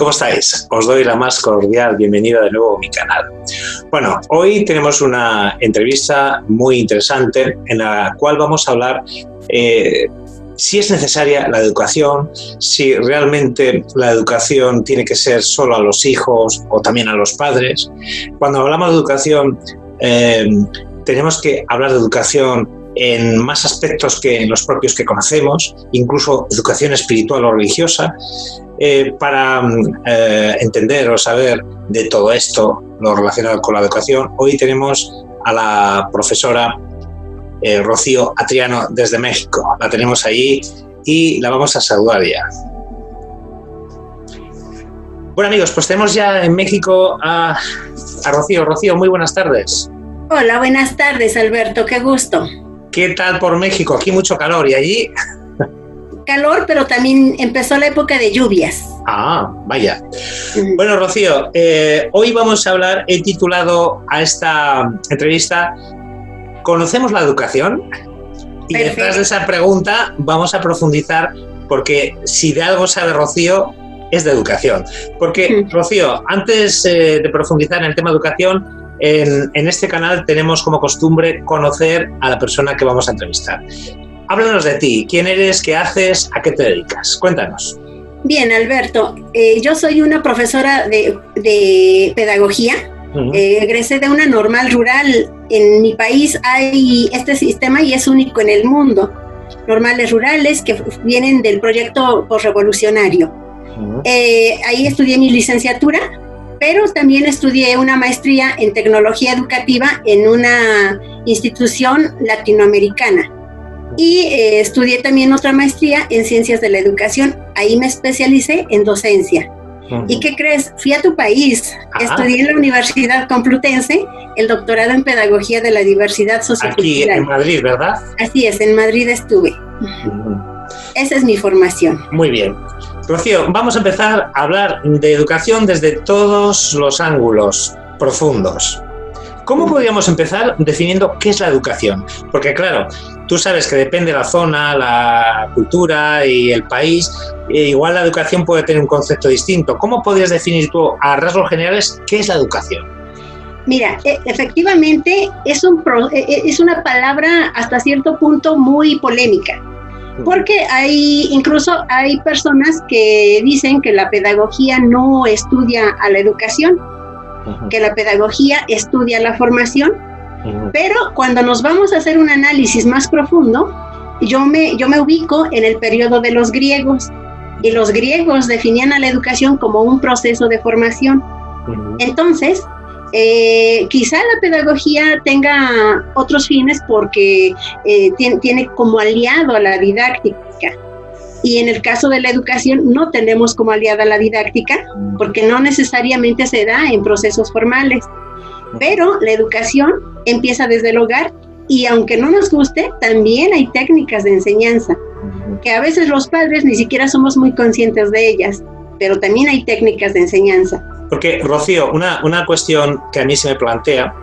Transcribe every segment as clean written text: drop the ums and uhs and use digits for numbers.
¿Cómo estáis? Os doy la más cordial bienvenida de nuevo a mi canal. Bueno, hoy tenemos una entrevista muy interesante en la cual vamos a hablar si es necesaria la educación, si realmente la educación tiene que ser solo a los hijos o también a los padres. Cuando hablamos de educación, tenemos que hablar de educación en más aspectos que en los propios que conocemos, incluso educación espiritual o religiosa. Para entender o saber de todo esto, lo relacionado con la educación, hoy tenemos a la profesora Rocío Atriano desde México. La tenemos allí y la vamos a saludar ya. Bueno, amigos, pues tenemos ya en México a Rocío. Rocío, muy buenas tardes. Hola, buenas tardes, Alberto, qué gusto. ¿Qué tal por México? Aquí mucho calor, ¿y allí? Calor, pero también empezó la época de lluvias. Ah, vaya. Bueno, Rocío, hoy vamos a hablar, he titulado a esta entrevista ¿Conocemos la educación? Y Perfecto. detrás de esa pregunta vamos a profundizar, porque si de algo sabe Rocío, es de educación. Porque, Rocío, antes de profundizar en el tema de educación, en este canal tenemos como costumbre conocer a la persona que vamos a entrevistar. Háblanos de ti, quién eres, qué haces, a qué te dedicas. Cuéntanos. Bien, Alberto, yo soy una profesora de pedagogía. Egresé de una normal rural. En mi país hay este sistema y es único en el mundo. Normales rurales que vienen del proyecto posrevolucionario. Ahí estudié mi licenciatura, pero también estudié una maestría en tecnología educativa en una institución latinoamericana. Y estudié también otra maestría en ciencias de la educación. Ahí me especialicé en docencia. ¿Y qué crees? Fui a tu país. Estudié en la Universidad Complutense el doctorado en pedagogía de la diversidad sociocultural. Aquí en Madrid, ¿verdad? Así es, en Madrid estuve. Esa es mi formación. Muy bien. Rocío, vamos a empezar a hablar de educación desde todos los ángulos profundos. ¿Cómo podríamos empezar definiendo qué es la educación? Porque claro, tú sabes que depende de la zona, la cultura y el país, igual la educación puede tener un concepto distinto. ¿Cómo podrías definir tú a rasgos generales qué es la educación? Mira, efectivamente es una palabra hasta cierto punto muy polémica, porque incluso hay personas que dicen que la pedagogía no estudia a la educación, que la pedagogía estudia la formación, pero cuando nos vamos a hacer un análisis más profundo, yo me ubico en el periodo de los griegos, y los griegos definían a la educación como un proceso de formación. Entonces, quizá la pedagogía tenga otros fines porque tiene como aliado a la didáctica. Y en el caso de la educación no tenemos como aliada la didáctica porque no necesariamente se da en procesos formales. Pero la educación empieza desde el hogar y aunque no nos guste, también hay técnicas de enseñanza que a veces los padres ni siquiera somos muy conscientes de ellas, pero también hay técnicas de enseñanza. Porque, Rocío, una cuestión que a mí se me plantea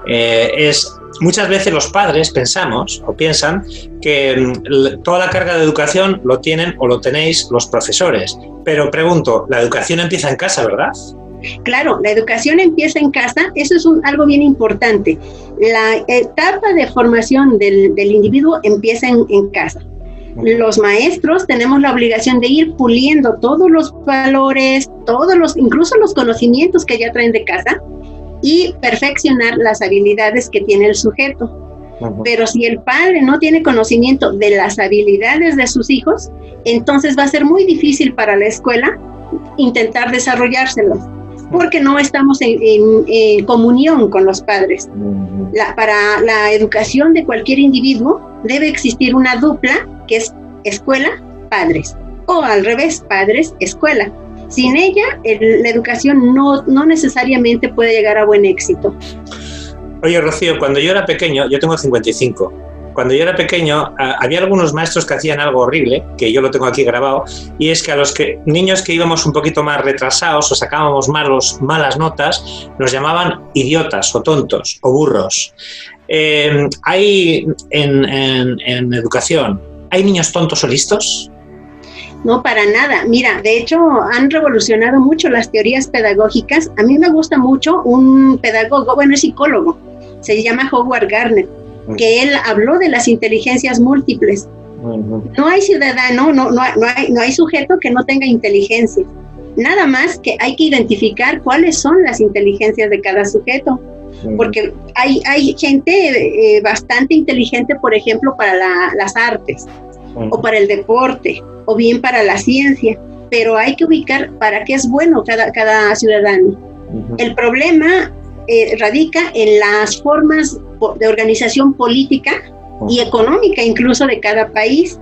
es... Muchas veces los padres pensamos o piensan que toda la carga de educación lo tienen o lo tenéis los profesores. Pero pregunto, la educación empieza en casa, ¿verdad? Claro, la educación empieza en casa, eso es algo bien importante. La etapa de formación del individuo empieza en casa. Los maestros tenemos la obligación de ir puliendo todos los valores, incluso los conocimientos que ya traen de casa, y perfeccionar las habilidades que tiene el sujeto. Pero si el padre no tiene conocimiento de las habilidades de sus hijos, entonces va a ser muy difícil para la escuela intentar desarrollárselos, porque no estamos en comunión con los padres. Para la educación de cualquier individuo debe existir una dupla que es escuela-padres, o al revés, padres-escuela. Sin ella, la educación no necesariamente puede llegar a buen éxito. Oye, Rocío, cuando yo era pequeño, yo tengo 55, cuando yo era pequeño había algunos maestros que hacían algo horrible, que yo lo tengo aquí grabado, y es que a los niños que íbamos un poquito más retrasados o sacábamos malas notas, nos llamaban idiotas o tontos o burros. Hay en educación, ¿hay niños tontos o listos? No, para nada. Mira, de hecho, han revolucionado mucho las teorías pedagógicas. A mí me gusta mucho un pedagogo, bueno, es psicólogo, se llama Howard Gardner, que él habló de las inteligencias múltiples. No hay ciudadano, no hay sujeto que no tenga inteligencia. Nada más que hay que identificar cuáles son las inteligencias de cada sujeto. Porque hay gente bastante inteligente, por ejemplo, para las artes, o para el deporte, o bien para la ciencia, pero hay que ubicar para qué es bueno cada ciudadano. El problema radica en las formas de organización política y económica incluso de cada país.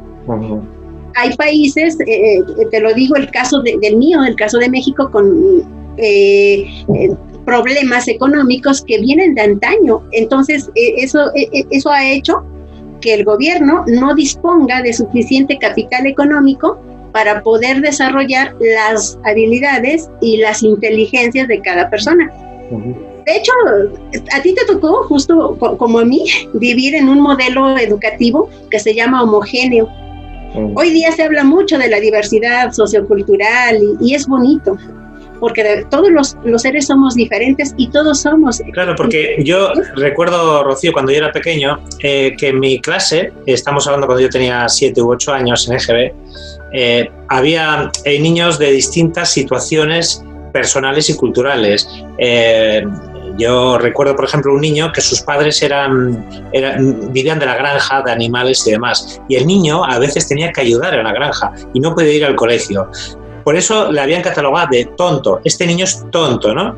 Hay países, te lo digo, el caso del mío, el caso de México, con problemas económicos que vienen de antaño. Entonces, eso ha hecho que el gobierno no disponga de suficiente capital económico para poder desarrollar las habilidades y las inteligencias de cada persona. De hecho, a ti te tocó, justo como a mí, vivir en un modelo educativo que se llama homogéneo. Hoy día se habla mucho de la diversidad sociocultural y es bonito, porque todos los seres somos diferentes y todos somos... Claro, porque yo recuerdo, Rocío, cuando yo era pequeño, que en mi clase, estamos hablando cuando yo tenía 7 u 8 años en EGB, había niños de distintas situaciones personales y culturales. Yo recuerdo, por ejemplo, un niño que sus padres vivían de la granja de animales y demás, y el niño a veces tenía que ayudar en la granja y no podía ir al colegio. Por eso le habían catalogado de tonto. Este niño es tonto, ¿no?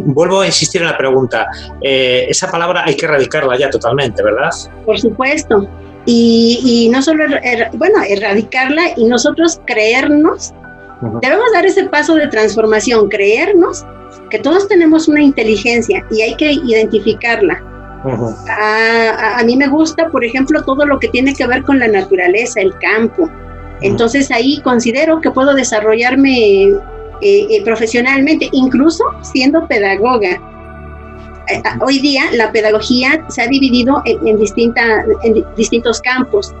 Vuelvo a insistir en la pregunta. Esa palabra hay que erradicarla ya totalmente, ¿verdad? Por supuesto. Y no solo, erradicarla y nosotros creernos. Debemos dar ese paso de transformación, creernos que todos tenemos una inteligencia y hay que identificarla. A mí me gusta, por ejemplo, todo lo que tiene que ver con la naturaleza, el campo. Entonces ahí considero que puedo desarrollarme profesionalmente, incluso siendo pedagoga. Hoy día la pedagogía se ha dividido en distintos campos.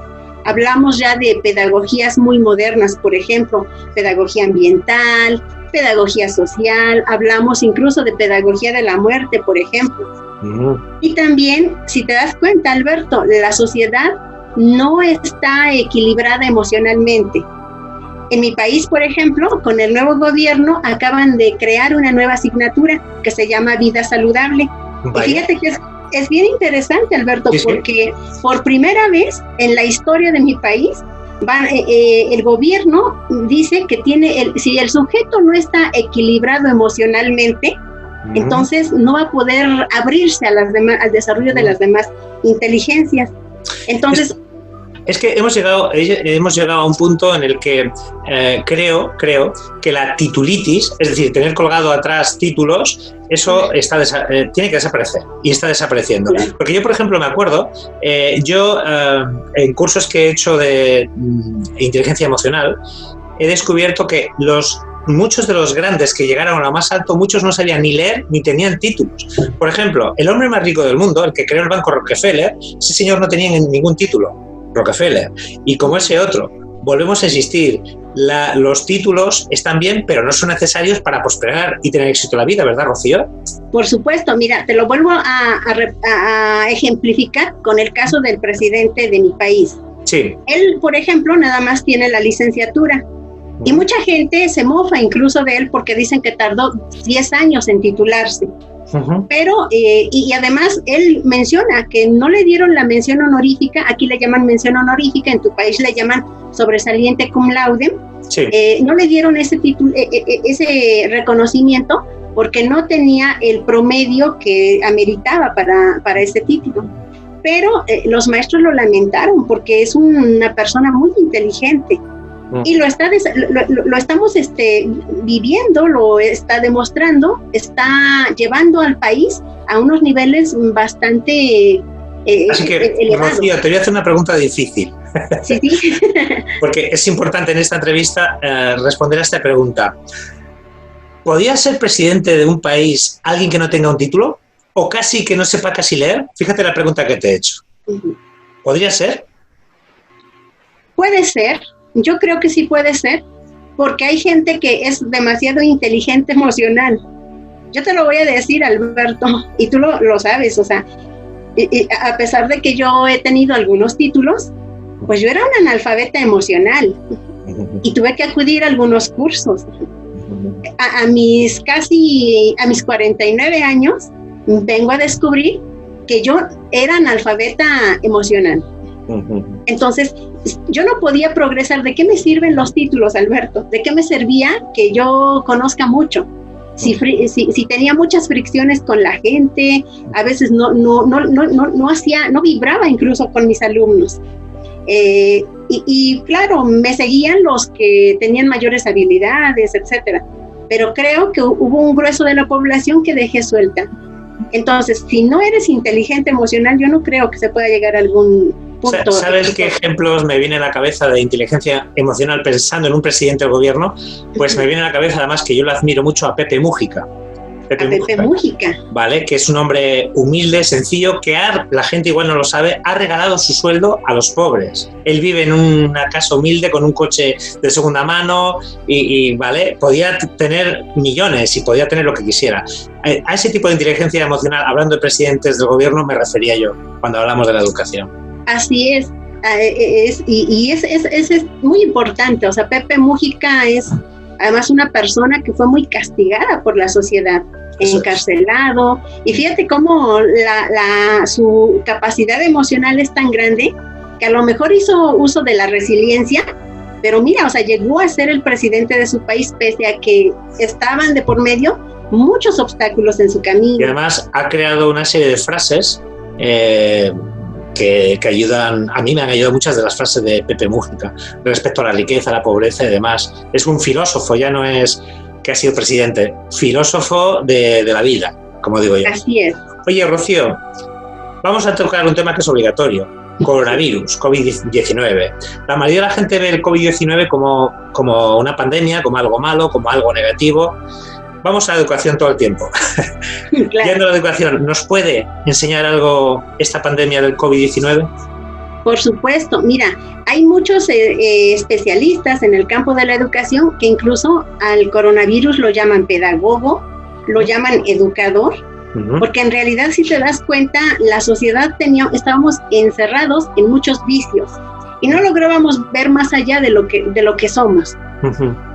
Hablamos ya de pedagogías muy modernas, por ejemplo, pedagogía ambiental, pedagogía social, hablamos incluso de pedagogía de la muerte, por ejemplo. Y también, si te das cuenta, Alberto, la sociedad no está equilibrada emocionalmente. En mi país, por ejemplo, con el nuevo gobierno acaban de crear una nueva asignatura que se llama Vida Saludable. Y fíjate que es bien interesante, Alberto, porque por primera vez en la historia de mi país, el gobierno dice que si el sujeto no está equilibrado emocionalmente, entonces no va a poder abrirse al desarrollo de las demás inteligencias. Entonces... Es que hemos llegado a un punto en el que creo que la titulitis, es decir, tener colgado atrás títulos, eso tiene que desaparecer y está desapareciendo. Porque yo, por ejemplo, me acuerdo, en cursos que he hecho de inteligencia emocional, he descubierto que muchos de los grandes que llegaron a lo más alto, muchos no sabían ni leer ni tenían títulos. Por ejemplo, el hombre más rico del mundo, el que creó el banco Rockefeller, ese señor no tenía ningún título. Rockefeller, y como ese otro, volvemos a insistir, los títulos están bien, pero no son necesarios para prosperar y tener éxito en la vida, ¿verdad, Rocío? Por supuesto, mira, te lo vuelvo a ejemplificar con el caso del presidente de mi país. Sí. Él, por ejemplo, nada más tiene la licenciatura, y mucha gente se mofa incluso de él porque dicen que tardó 10 años en titularse. Pero, y además él menciona que no le dieron la mención honorífica, aquí le llaman mención honorífica, en tu país le llaman sobresaliente cum laude, no le dieron ese título, ese reconocimiento porque no tenía el promedio que ameritaba para ese título. Pero los maestros lo lamentaron porque es una persona muy inteligente. Y lo estamos viviendo, lo está demostrando, está llevando al país a unos niveles bastante Así que, elevados. Rocío, te voy a hacer una pregunta difícil. Sí. Porque es importante en esta entrevista responder a esta pregunta. ¿Podría ser presidente de un país alguien que no tenga un título? ¿O casi que no sepa casi leer? Fíjate la pregunta que te he hecho. ¿Podría ser? Puede ser. yo creo que sí puede ser, porque hay gente que es demasiado inteligente emocional. Yo te lo voy a decir, Alberto, y tú lo sabes, o sea, y a pesar de que yo he tenido algunos títulos, pues yo era una analfabeta emocional y tuve que acudir a algunos cursos. A mis 49 años, vengo a descubrir que yo era analfabeta emocional. Entonces, yo no podía progresar. ¿De qué me sirven los títulos, Alberto? ¿De qué me servía que yo conozca mucho? Si tenía muchas fricciones con la gente, a veces no vibraba incluso con mis alumnos. Y claro, me seguían los que tenían mayores habilidades, etcétera. Pero creo que hubo un grueso de la población que dejé suelta. Entonces, si no eres inteligente emocional, yo no creo que se pueda llegar a algún punto. ¿Sabes qué ejemplos me viene a la cabeza de inteligencia emocional pensando en un presidente del gobierno? Pues me viene a la cabeza, además, que yo lo admiro mucho, a Pepe Mújica. Pepe Mújica. Vale, que es un hombre humilde, sencillo, que la gente igual no lo sabe, ha regalado su sueldo a los pobres. Él vive en una casa humilde con un coche de segunda mano y vale, podía tener millones y podía tener lo que quisiera. A ese tipo de inteligencia emocional, hablando de presidentes del gobierno, me refería yo cuando hablamos de la educación. Así es. Es muy importante. O sea, Pepe Mújica es además una persona que fue muy castigada por la sociedad, encarcelado, y fíjate cómo su capacidad emocional es tan grande que a lo mejor hizo uso de la resiliencia, pero mira, o sea, llegó a ser el presidente de su país pese a que estaban de por medio muchos obstáculos en su camino. Y además ha creado una serie de frases que ayudan, a mí me han ayudado muchas de las frases de Pepe Mújica respecto a la riqueza, la pobreza y demás. Es un filósofo, ya no es que ha sido presidente, filósofo de la vida, como digo yo. Así es. Oye, Rocío, vamos a tocar un tema que es obligatorio, coronavirus, COVID-19. La mayoría de la gente ve el COVID-19 como una pandemia, como algo malo, como algo negativo. Vamos a la educación todo el tiempo. Claro. Yendo a la educación, ¿nos puede enseñar algo esta pandemia del COVID-19? Por supuesto. Mira, hay muchos especialistas en el campo de la educación que incluso al coronavirus lo llaman pedagogo, lo llaman educador, porque en realidad, si te das cuenta, la sociedad estábamos encerrados en muchos vicios y no lográbamos ver más allá de lo que somos.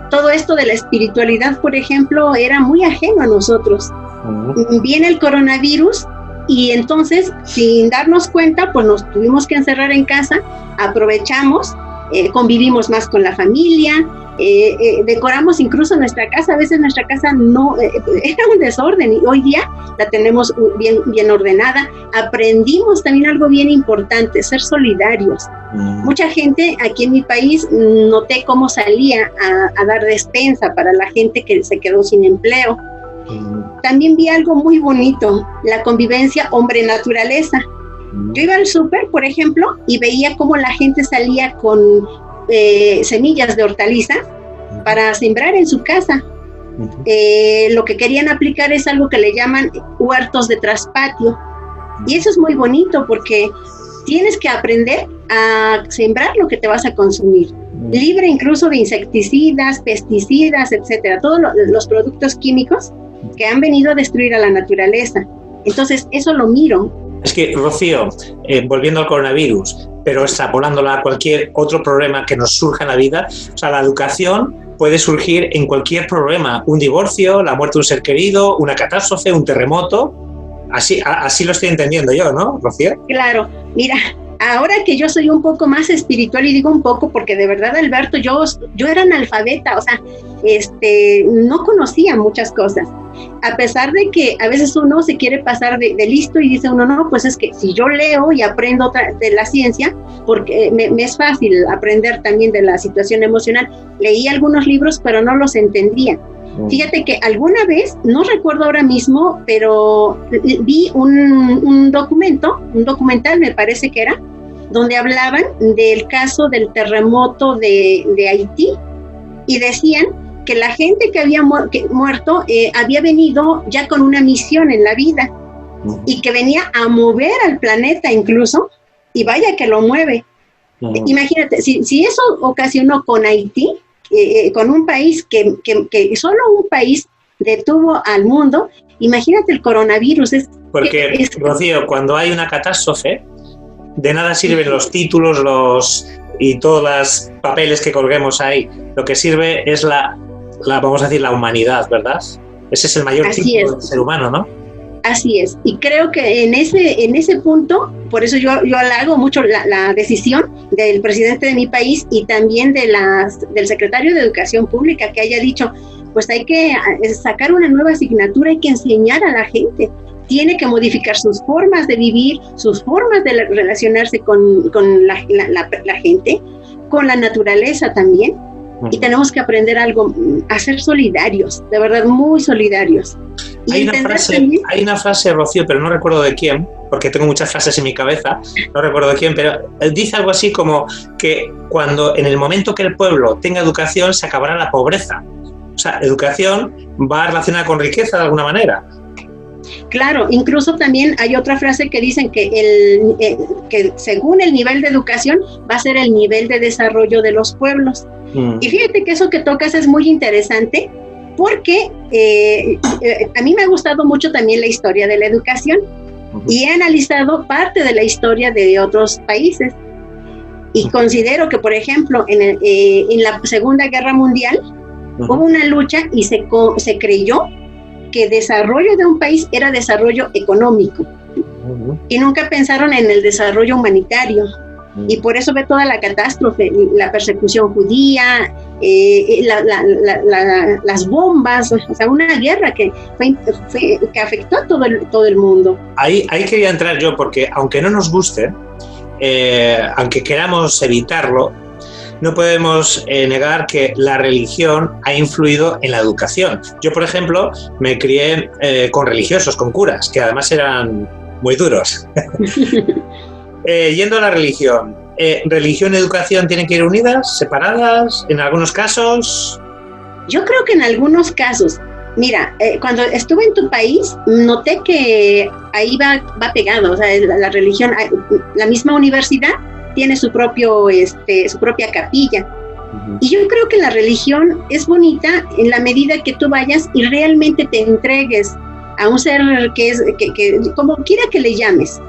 Todo esto de la espiritualidad, por ejemplo, era muy ajeno a nosotros. Viene el coronavirus y entonces, sin darnos cuenta, pues nos tuvimos que encerrar en casa, aprovechamos, convivimos más con la familia, decoramos incluso nuestra casa. A veces nuestra casa no era un desorden y hoy día la tenemos bien ordenada. Aprendimos también algo bien importante, ser solidarios. Mucha gente aquí en mi país noté cómo salía a dar despensa para la gente que se quedó sin empleo. También vi algo muy bonito, la convivencia hombre-naturaleza. Yo iba al súper, por ejemplo, y veía cómo la gente salía con semillas de hortalizas para sembrar en su casa. Lo que querían aplicar es algo que le llaman huertos de traspatio. Y eso es muy bonito porque tienes que aprender a sembrar lo que te vas a consumir. Libre incluso de insecticidas, pesticidas, etcétera. Todos los productos químicos que han venido a destruir a la naturaleza. Entonces, eso lo miro. Es que, Rocío, volviendo al coronavirus, pero extrapolándolo a cualquier otro problema que nos surja en la vida, o sea, la educación puede surgir en cualquier problema, un divorcio, la muerte de un ser querido, una catástrofe, un terremoto. Así lo estoy entendiendo yo, ¿no, Rocío? Claro, mira, ahora que yo soy un poco más espiritual, y digo un poco porque de verdad, Alberto, yo era analfabeta, o sea, no conocía muchas cosas. A pesar de que a veces uno se quiere pasar de listo y dice uno, no, pues es que si yo leo y aprendo de la ciencia, porque me es fácil aprender también de la situación emocional. Leí algunos libros, pero no los entendía. Fíjate que alguna vez, no recuerdo ahora mismo, pero vi un documental me parece que era, donde hablaban del caso del terremoto de Haití y decían que la gente que había muerto había venido ya con una misión en la vida y que venía a mover al planeta incluso, y vaya que lo mueve. Imagínate, si eso ocasionó con Haití, con un país que solo un país detuvo al mundo, imagínate el coronavirus. Porque, Rocío, cuando hay una catástrofe, de nada sirven los títulos y todos los papeles que colguemos ahí. Lo que sirve es vamos a decir, la humanidad, ¿verdad? Ese es el mayor título del ser humano, ¿no? Así es, y creo que en ese punto, por eso yo halago mucho la decisión del presidente de mi país y también del secretario de Educación Pública, que haya dicho, pues hay que sacar una nueva asignatura, hay que enseñar a la gente, tiene que modificar sus formas de vivir, sus formas de relacionarse con la gente, con la naturaleza también, y tenemos que aprender algo, a ser solidarios, de verdad, muy solidarios. Hay una frase, Rocío, pero no recuerdo de quién, porque tengo muchas frases en mi cabeza, no recuerdo de quién, pero dice algo así como que en el momento que el pueblo tenga educación se acabará la pobreza. O sea, educación va relacionada con riqueza de alguna manera. Claro, incluso también hay otra frase que dicen que que según el nivel de educación va a ser el nivel de desarrollo de los pueblos. Y fíjate que eso que tocas es muy interesante, porque a mí me ha gustado mucho también la historia de la educación y he analizado parte de la historia de otros países y considero que, por ejemplo, en la Segunda Guerra Mundial hubo una lucha y se creyó que desarrollo de un país era desarrollo económico y nunca pensaron en el desarrollo humanitario. Y por eso ve toda la catástrofe, la persecución judía, las bombas, o sea, una guerra que afectó a todo el mundo. Ahí quería entrar yo, porque aunque no nos guste, aunque queramos evitarlo, no podemos negar que la religión ha influido en la educación. Yo, por ejemplo, me crié con religiosos, con curas, que además eran muy duros. Yendo a la religión, ¿religión y educación tienen que ir unidas, separadas, en algunos casos? Yo creo que en algunos casos. Mira, cuando estuve en tu país, noté que ahí va pegado, o sea, la religión, la misma universidad tiene su propia capilla. Y yo creo que la religión es bonita en la medida que tú vayas y realmente te entregues a un ser que como quiera que le llames,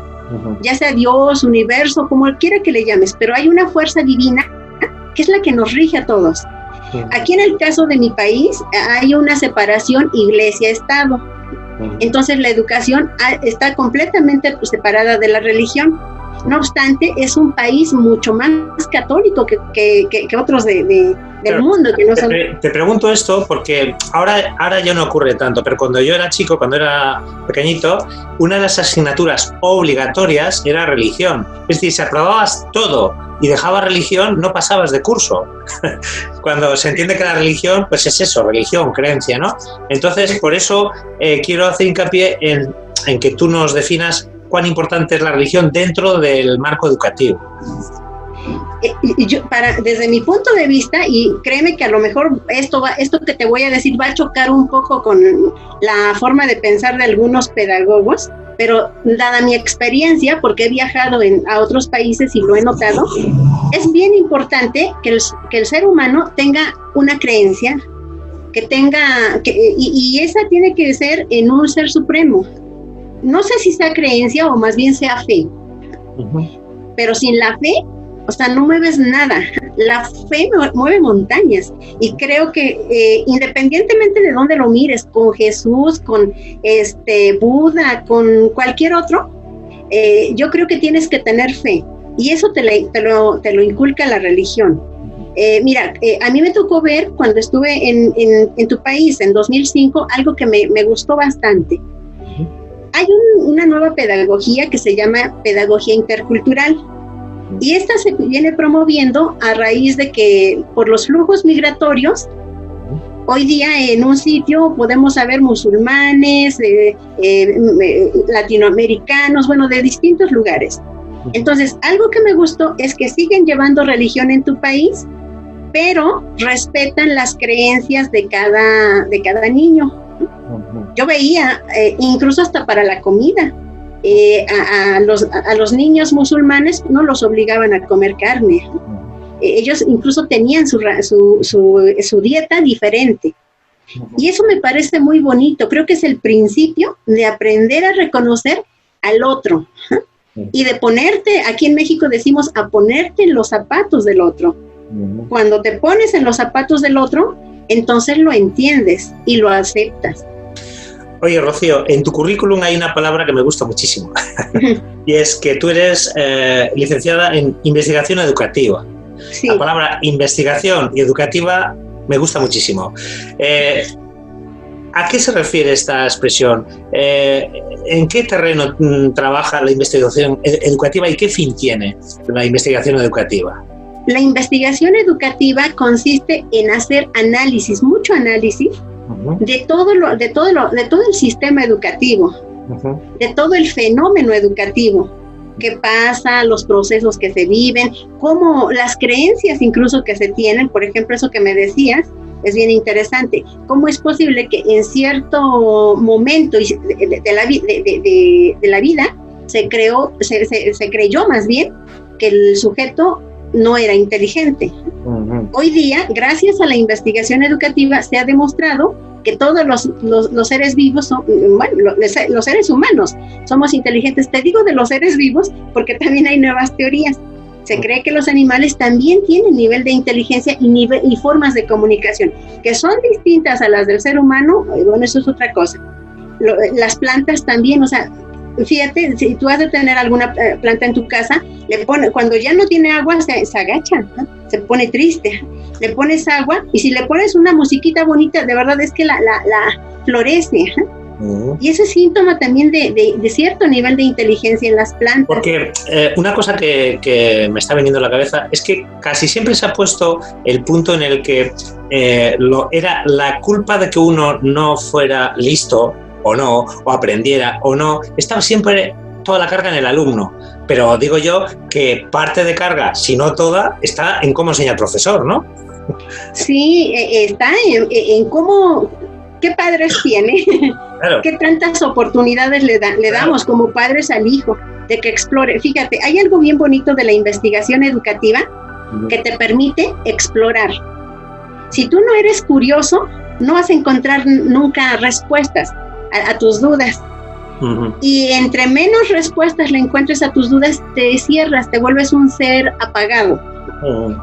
ya sea Dios, universo, como quiera que le llames, pero hay una fuerza divina que es la que nos rige a todos. Aquí en el caso de mi país hay una separación iglesia-estado, entonces la educación está completamente separada de la religión. No obstante, es un país mucho más católico que otros del mundo. Que no son... Te pregunto esto porque ahora ya no ocurre tanto, pero cuando yo era chico, cuando era pequeñito, una de las asignaturas obligatorias era religión. Es decir, si aprobabas todo y dejabas religión, no pasabas de curso. Cuando se entiende que la religión, pues es eso, religión, creencia, ¿no? Entonces, por eso quiero hacer hincapié en que tú nos definas cuán importante es la religión dentro del marco educativo. Desde mi punto de vista, y créeme que a lo mejor esto que te voy a decir va a chocar un poco con la forma de pensar de algunos pedagogos, pero dada mi experiencia, porque he viajado a otros países y lo he notado, es bien importante que el ser humano tenga una creencia, y esa tiene que ser en un ser supremo. No sé si sea creencia o más bien sea fe, pero sin la fe, o sea, no mueves nada. La fe mueve montañas y creo que independientemente de dónde lo mires, con Jesús, con Buda, con cualquier otro, yo creo que tienes que tener fe y eso te lo inculca la religión. Mira, a mí me tocó ver cuando estuve en tu país en 2005 algo que me gustó bastante. Hay una nueva pedagogía que se llama pedagogía intercultural y esta se viene promoviendo a raíz de que por los flujos migratorios, hoy día en un sitio podemos saber musulmanes, latinoamericanos, bueno, de distintos lugares. Entonces, algo que me gustó es que siguen llevando religión en tu país, pero respetan las creencias de cada niño. Yo veía, incluso hasta para la comida, A los niños musulmanes no los obligaban a comer carne. Ellos incluso tenían su dieta diferente. Y eso me parece muy bonito. Creo que es el principio de aprender a reconocer al otro y de ponerte, aquí en México decimos, a ponerte en los zapatos del otro. Cuando te pones en los zapatos del otro, entonces lo entiendes y lo aceptas. Oye, Rocío, en tu currículum hay una palabra que me gusta muchísimo y es que tú eres licenciada en investigación educativa. Sí. La palabra investigación y educativa me gusta muchísimo. ¿A qué se refiere esta expresión? ¿En qué terreno trabaja la investigación educativa y qué fin tiene la investigación educativa? La investigación educativa consiste en hacer análisis, mucho análisis, de todo el sistema educativo, de todo el fenómeno educativo. ¿Qué pasa? Los procesos que se viven, cómo las creencias incluso que se tienen, por ejemplo, eso que me decías, es bien interesante. ¿Cómo es posible que en cierto momento de la vida se creyó más bien que el sujeto no era inteligente? Hoy día, gracias a la investigación educativa, se ha demostrado que todos los seres vivos los seres humanos somos inteligentes. Te digo de los seres vivos porque también hay nuevas teorías. Se cree que los animales también tienen nivel de inteligencia y formas de comunicación que son distintas a las del ser humano. Bueno, eso es otra cosa. Las plantas también, o sea, fíjate, si tú has de tener alguna planta en tu casa, cuando ya no tiene agua se agacha, ¿no? Se pone triste. Le pones agua y si le pones una musiquita bonita, de verdad es que la florece. Y ese es síntoma también de cierto nivel de inteligencia en las plantas. Porque una cosa que me está viniendo a la cabeza es que casi siempre se ha puesto el punto en el que era la culpa de que uno no fuera listo o no, o aprendiera o no, estaba siempre toda la carga en el alumno. Pero digo yo que parte de carga, si no toda, está en cómo enseña el profesor, ¿no? Sí, está en cómo, qué padres tiene, claro. Qué tantas oportunidades le damos como padres al hijo de que explore. Fíjate, hay algo bien bonito de la investigación educativa que te permite explorar. Si tú no eres curioso, no vas a encontrar nunca respuestas a tus dudas. Y entre menos respuestas le encuentres a tus dudas, te cierras, te vuelves un ser apagado.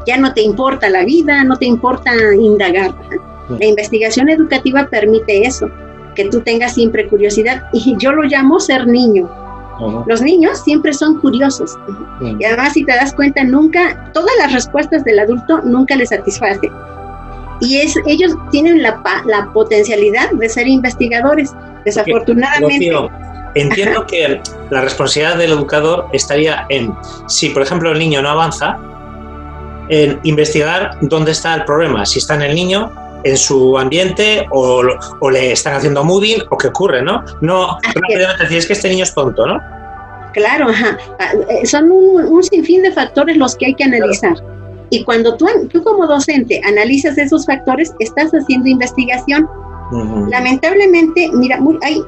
Ya no te importa la vida, no te importa indagar. La investigación educativa permite eso, que tú tengas siempre curiosidad, y yo lo llamo ser niño. Los niños siempre son curiosos, y además, si te das cuenta, nunca, todas las respuestas del adulto nunca les satisfacen, y ellos tienen la potencialidad de ser investigadores. Desafortunadamente, Rocío, entiendo que la responsabilidad del educador estaría en, si por ejemplo el niño no avanza, en investigar dónde está el problema, si está en el niño, en su ambiente, o le están haciendo moving, o qué ocurre, ¿no? No rápidamente decir, es que este niño es tonto, ¿no? Claro, son un sinfín de factores los que hay que analizar. Claro. Y cuando tú como docente analizas esos factores, estás haciendo investigación. Lamentablemente, mira,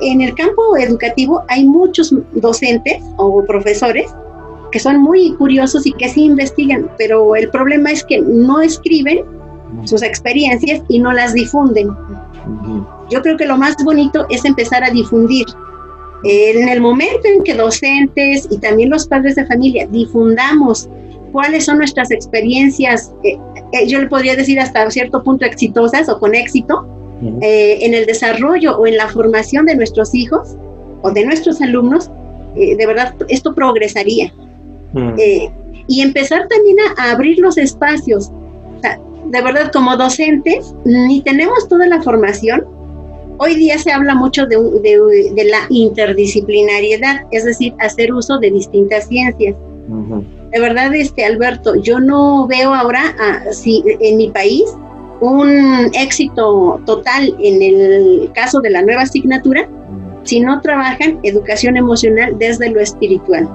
en el campo educativo hay muchos docentes o profesores que son muy curiosos y que sí investigan, pero el problema es que no escriben sus experiencias y no las difunden. Yo creo que lo más bonito es empezar a difundir. En el momento en que docentes y también los padres de familia difundamos cuáles son nuestras experiencias, yo le podría decir hasta cierto punto exitosas o con éxito, en el desarrollo o en la formación de nuestros hijos o de nuestros alumnos, de verdad esto progresaría. Y empezar también a abrir los espacios. O sea, de verdad, como docentes ni tenemos toda la formación. Hoy día se habla mucho de la interdisciplinariedad, es decir, hacer uso de distintas ciencias. De verdad, Alberto, yo no veo ahora en mi país un éxito total en el caso de la nueva asignatura si no trabajan educación emocional desde lo espiritual.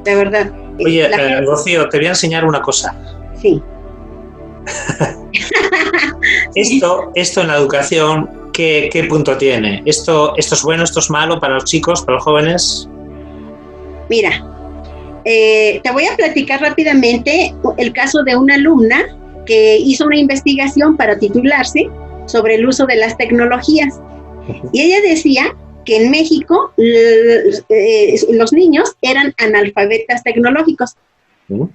De verdad. Oye, Rocío, te voy a enseñar una cosa. Sí. Esto en la educación, ¿qué punto tiene? ¿Esto es bueno, esto es malo para los chicos, para los jóvenes? Mira, te voy a platicar rápidamente el caso de una alumna que hizo una investigación para titularse sobre el uso de las tecnologías. Y ella decía que en México los niños eran analfabetas tecnológicos.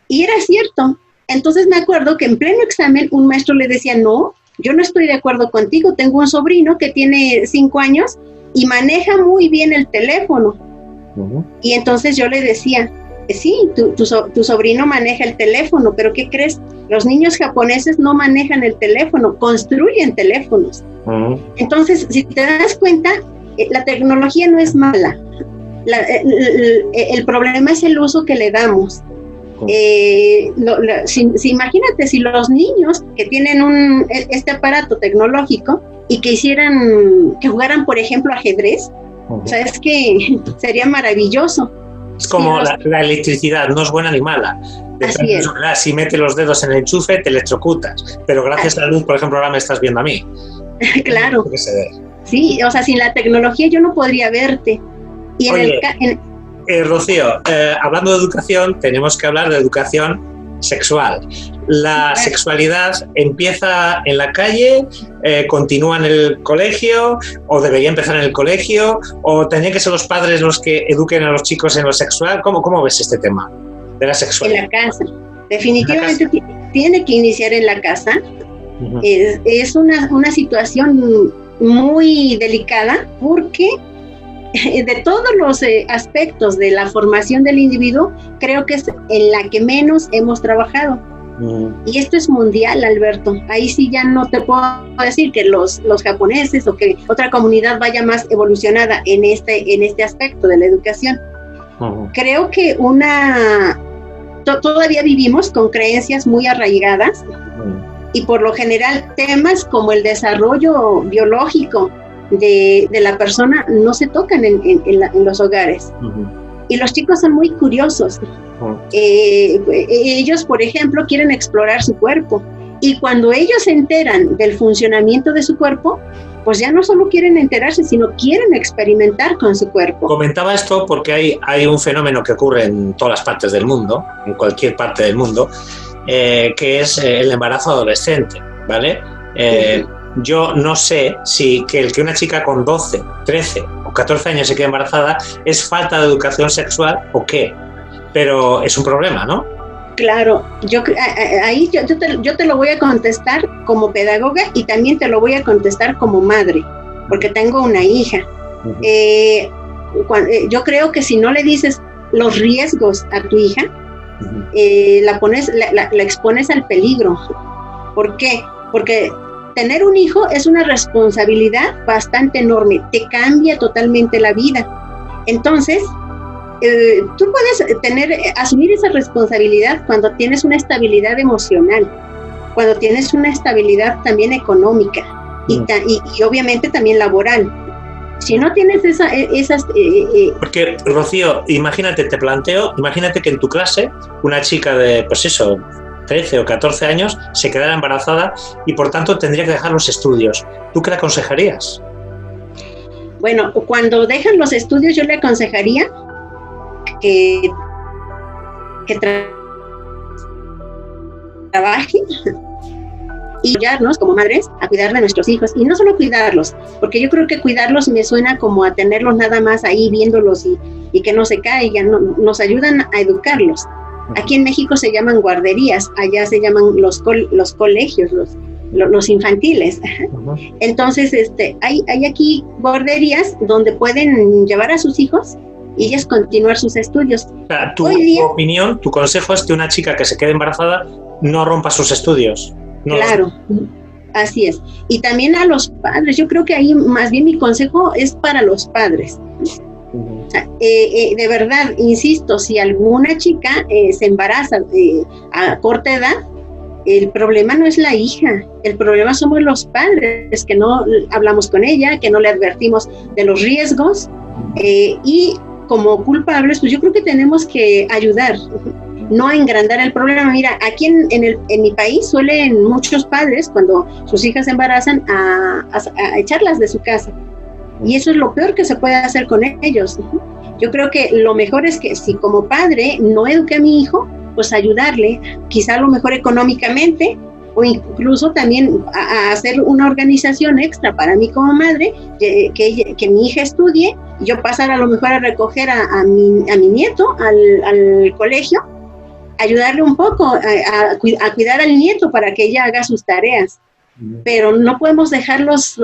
Y era cierto. Entonces me acuerdo que en pleno examen un maestro le decía, no, yo no estoy de acuerdo contigo, tengo un sobrino que tiene 5 años y maneja muy bien el teléfono. Y entonces yo le decía, sí, tu sobrino maneja el teléfono, pero ¿qué crees? Los niños japoneses no manejan el teléfono, construyen teléfonos. Entonces, si te das cuenta, la tecnología no es mala. El problema es el uso que le damos. Imagínate si los niños que tienen este aparato tecnológico y que jugaran, por ejemplo, ajedrez, o sea, es que sería maravilloso. Es como la electricidad, no es buena ni mala. Así es. Si metes los dedos en el enchufe, te electrocutas. Pero gracias a la luz, por ejemplo, ahora me estás viendo a mí. Claro. Sí, o sea, sin la tecnología yo no podría verte. Y Rocío, hablando de educación, tenemos que hablar de educación sexual. ¿La sexualidad empieza en la calle, continúa en el colegio, o debería empezar en el colegio, o tendrían que ser los padres los que eduquen a los chicos en lo sexual? ¿Cómo ves este tema de la sexualidad? En la casa. Definitivamente tiene que iniciar en la casa. Es una situación muy delicada porque de todos los aspectos de la formación del individuo, creo que es en la que menos hemos trabajado. Y esto es mundial, Alberto. Ahí sí ya no te puedo decir que los japoneses o que otra comunidad vaya más evolucionada en este aspecto de la educación. Creo que todavía vivimos con creencias muy arraigadas y por lo general temas como el desarrollo biológico de la persona no se tocan en los hogares. Y los chicos son muy curiosos. Ellos, por ejemplo, quieren explorar su cuerpo. Y cuando ellos se enteran del funcionamiento de su cuerpo, pues ya no solo quieren enterarse, sino quieren experimentar con su cuerpo. Comentaba esto porque hay un fenómeno que ocurre en todas las partes del mundo, en cualquier parte del mundo, que es el embarazo adolescente, ¿vale? Yo no sé si que una chica con 12, 13 o 14 años se quede embarazada es falta de educación sexual o qué, pero es un problema, ¿no? Claro, yo te lo voy a contestar como pedagoga y también te lo voy a contestar como madre, porque tengo una hija. Yo creo que si no le dices los riesgos a tu hija, la expones al peligro. ¿Por qué? Porque tener un hijo es una responsabilidad bastante enorme, te cambia totalmente la vida. Entonces, tú puedes asumir esa responsabilidad cuando tienes una estabilidad emocional, cuando tienes una estabilidad también económica y obviamente también laboral. Si no tienes esas... Porque, Rocío, imagínate que en tu clase una chica de, 13 o 14 años se quedara embarazada y por tanto tendría que dejar los estudios. ¿Tú qué le aconsejarías? Bueno, cuando dejan los estudios yo le aconsejaría que trabaje y apoyarnos como madres a cuidar de nuestros hijos. Y no solo cuidarlos, porque yo creo que cuidarlos me suena como a tenerlos nada más ahí viéndolos y que no se caigan. No, nos ayudan a educarlos. Aquí en México se llaman guarderías, allá se llaman los colegios, los infantiles. Entonces, hay aquí guarderías donde pueden llevar a sus hijos y ellas continuar sus estudios. O sea, tu opinión, tu consejo es que una chica que se quede embarazada no rompa sus estudios. Claro, así es. Y también a los padres, yo creo que ahí más bien mi consejo es para los padres. O sea, de verdad, insisto, si alguna chica se embaraza a corta edad, el problema no es la hija, el problema somos los padres, que no hablamos con ella, que no le advertimos de los riesgos y como culpables, pues yo creo que tenemos que ayudar, no a engrandar el problema. Mira, aquí en mi país suelen muchos padres, cuando sus hijas se embarazan, a echarlas de su casa. Y eso es lo peor que se puede hacer con ellos. Yo creo que lo mejor es que si como padre no eduqué a mi hijo, pues ayudarle, quizá a lo mejor económicamente, o incluso también a hacer una organización extra para mí como madre, que mi hija estudie, y yo pasar a lo mejor a recoger a mi nieto al colegio, ayudarle un poco a cuidar al nieto para que ella haga sus tareas. Pero no podemos dejarlos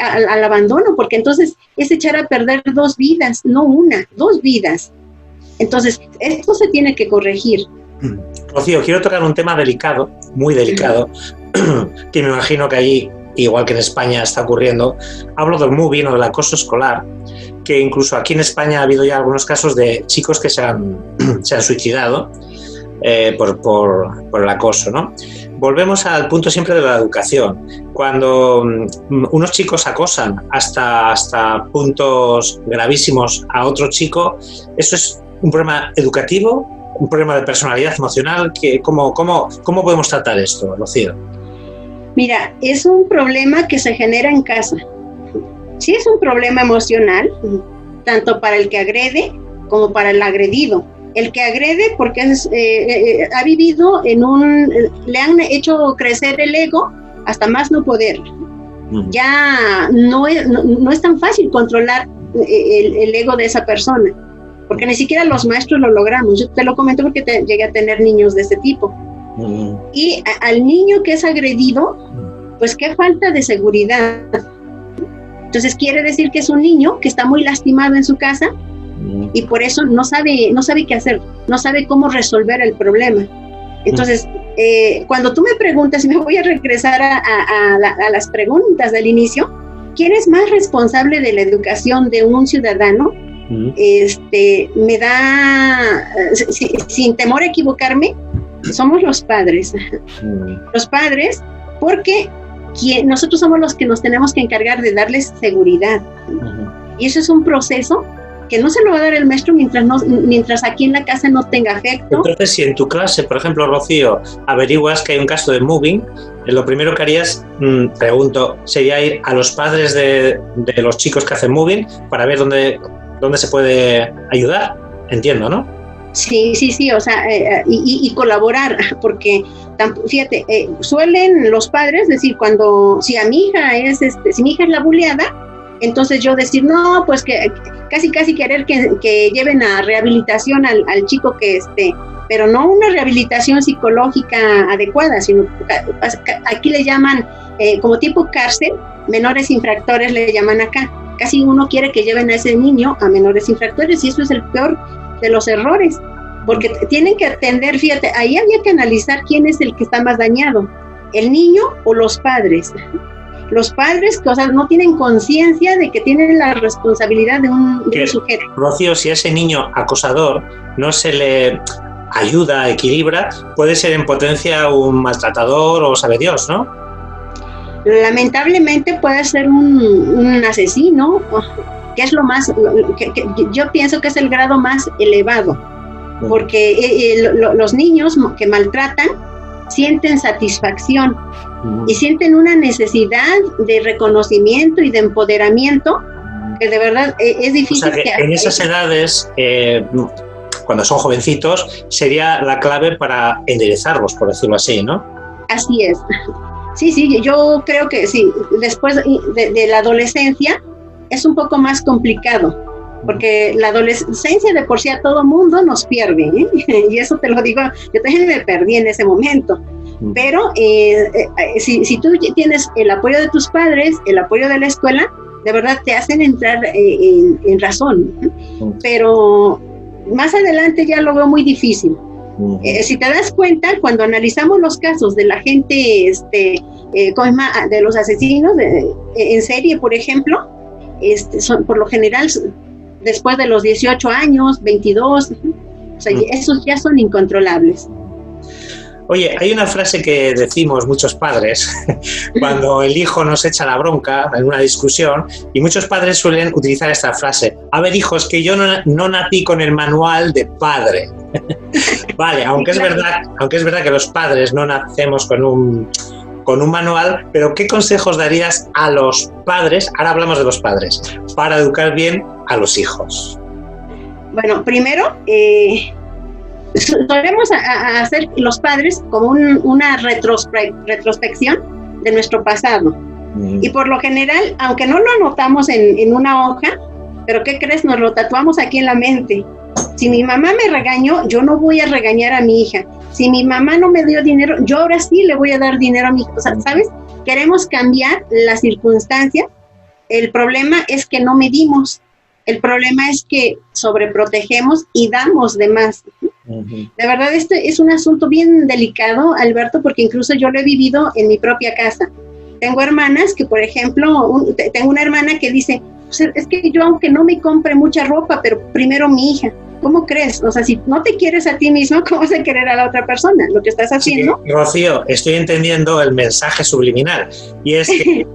al abandono, porque entonces es echar a perder 2 vidas, no una, 2 vidas. Entonces, esto se tiene que corregir. Rocío, quiero tocar un tema delicado, muy delicado, que me imagino que allí, igual que en España, está ocurriendo. Hablo del moving o del acoso escolar, que incluso aquí en España ha habido ya algunos casos de chicos que se han suicidado por el acoso, ¿no? Volvemos al punto siempre de la educación. Cuando unos chicos acosan hasta puntos gravísimos a otro chico, ¿eso es un problema educativo, un problema de personalidad emocional? ¿Cómo podemos tratar esto, Rocío? Mira, es un problema que se genera en casa. Sí es un problema emocional, tanto para el que agrede como para el agredido. El que agrede porque ha vivido le han hecho crecer el ego hasta más no poder. Ya no es tan fácil controlar el ego de esa persona, porque ni siquiera los maestros lo logramos. Yo te lo comento porque llegué a tener niños de ese tipo. Y al niño que es agredido, pues qué falta de seguridad. Entonces quiere decir que es un niño que está muy lastimado en su casa, y por eso no sabe qué hacer, no sabe cómo resolver el problema. Entonces, cuando tú me preguntas, y me voy a regresar a las preguntas del inicio, ¿quién es más responsable de la educación de un ciudadano? Me da, sin temor a equivocarme, somos los padres. Los padres, porque nosotros somos los que nos tenemos que encargar de darles seguridad. Y eso es un proceso que no se lo va a dar el maestro mientras aquí en la casa no tenga afecto. Entonces, si en tu clase, por ejemplo, Rocío, averiguas que hay un caso de moving, lo primero que harías, pregunto, sería ir a los padres de los chicos que hacen moving para ver dónde se puede ayudar. Entiendo, ¿no? Sí, o sea, y colaborar, porque fíjate, suelen los padres decir si mi hija es la buleada, entonces yo decir, no, pues que casi querer que lleven a rehabilitación al chico pero no una rehabilitación psicológica adecuada, sino aquí le llaman como tipo cárcel, menores infractores le llaman acá. Casi uno quiere que lleven a ese niño a menores infractores, y eso es el peor de los errores, porque tienen que atender, fíjate, ahí había que analizar quién es el que está más dañado, el niño o los padres. Los padres que, no tienen conciencia de que tienen la responsabilidad de un sujeto. Rocío, si a ese niño acosador no se le ayuda, equilibra, puede ser en potencia un maltratador o sabe Dios, ¿no? Lamentablemente puede ser un asesino, que es lo más, que yo pienso que es el grado más elevado, porque los niños que maltratan sienten satisfacción y sienten una necesidad de reconocimiento y de empoderamiento que de verdad es difícil. O sea, que en esas edades, cuando son jovencitos, sería la clave para enderezarlos, por decirlo así, ¿no? Así es. Sí, yo creo que sí, después de la adolescencia es un poco más complicado, porque la adolescencia de por sí a todo mundo nos pierde, ¿eh? Y eso te lo digo, yo también me perdí en ese momento, pero si tú tienes el apoyo de tus padres, el apoyo de la escuela, de verdad te hacen entrar en razón, pero más adelante ya lo veo muy difícil. Si te das cuenta, cuando analizamos los casos de la gente, de los asesinos en serie, por ejemplo, son por lo general después de los 18 años, 22, o sea, esos ya son incontrolables. Oye, hay una frase que decimos muchos padres cuando el hijo nos echa la bronca en una discusión, y muchos padres suelen utilizar esta frase: a ver, hijo, es que yo no nací con el manual de padre. Vale, aunque es verdad que los padres no nacemos con un manual, pero ¿qué consejos darías a los padres, ahora hablamos de los padres, para educar bien a los hijos? Bueno, primero, solemos hacer los padres como una retrospección de nuestro pasado. Y por lo general, aunque no lo anotamos en una hoja, pero ¿qué crees? Nos lo tatuamos aquí en la mente. Si mi mamá me regañó, yo no voy a regañar a mi hija. Si mi mamá no me dio dinero, yo ahora sí le voy a dar dinero a mi hija. O sea, ¿sabes? Queremos cambiar las circunstancias. El problema es que no medimos. El problema es que sobreprotegemos y damos de más. De verdad, este es un asunto bien delicado, Alberto, porque incluso yo lo he vivido en mi propia casa. Tengo hermanas que, por ejemplo, tengo una hermana que dice, pues es que yo aunque no me compre mucha ropa, pero primero mi hija. ¿Cómo crees? O sea, si no te quieres a ti mismo, ¿cómo vas a querer a la otra persona? Lo que estás haciendo. Sí, Rocío, estoy entendiendo el mensaje subliminal. Y es que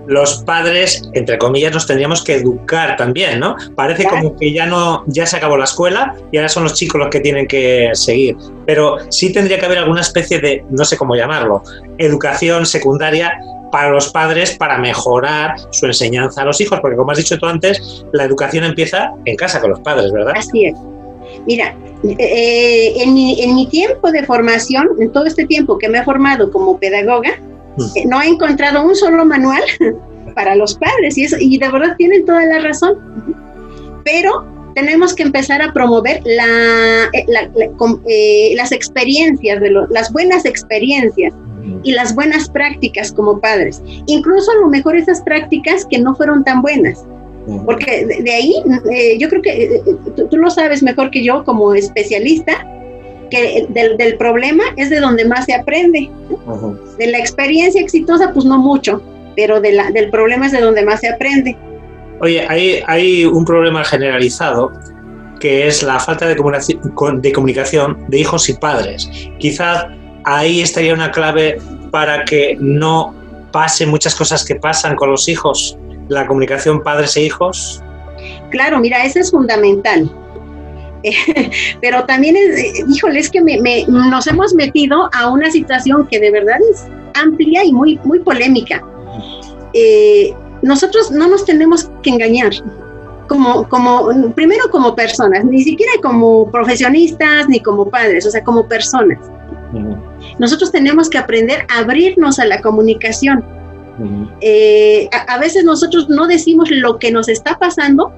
los padres, entre comillas, nos tendríamos que educar también, ¿no? Parece como que ya se acabó la escuela y ahora son los chicos los que tienen que seguir. Pero sí tendría que haber alguna especie de, no sé cómo llamarlo, educación secundaria para los padres para mejorar su enseñanza a los hijos, porque como has dicho tú antes, la educación empieza en casa con los padres, ¿verdad? Así es. Mira, en mi tiempo de formación, en todo este tiempo que me he formado como pedagoga, no he encontrado un solo manual para los padres, y de verdad tienen toda la razón. Pero tenemos que empezar a promover las experiencias, las buenas experiencias y las buenas prácticas como padres. Incluso a lo mejor esas prácticas que no fueron tan buenas. Porque de ahí, yo creo que tú lo sabes mejor que yo como especialista, que del problema es de donde más se aprende. De la experiencia exitosa, pues no mucho, pero del problema es de donde más se aprende. Oye, hay un problema generalizado que es la falta de comunicación de hijos y padres. Quizás ahí estaría una clave para que no pasen muchas cosas que pasan con los hijos, la comunicación padres e hijos. Claro, mira, eso es fundamental. Pero también, es que nos hemos metido a una situación que de verdad es amplia y muy, muy polémica. Nosotros no nos tenemos que engañar, primero como personas, ni siquiera como profesionistas ni como padres, o sea, como personas. Nosotros tenemos que aprender a abrirnos a la comunicación. A veces nosotros no decimos lo que nos está pasando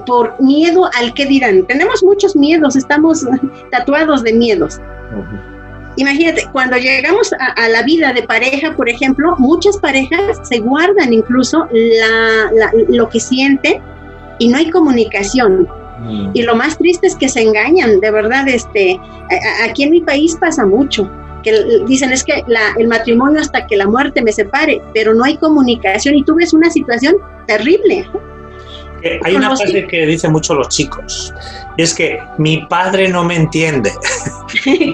por miedo al qué dirán. Tenemos muchos miedos, estamos tatuados de miedos. Imagínate, cuando llegamos a la vida de pareja, por ejemplo, muchas parejas se guardan incluso lo que sienten y no hay comunicación. Y lo más triste es que se engañan, de verdad. Aquí en mi país pasa mucho, que dicen es que el matrimonio hasta que la muerte me separe, pero no hay comunicación y tú ves una situación terrible. Hay una frase que dicen mucho los chicos, y es que mi padre no me entiende.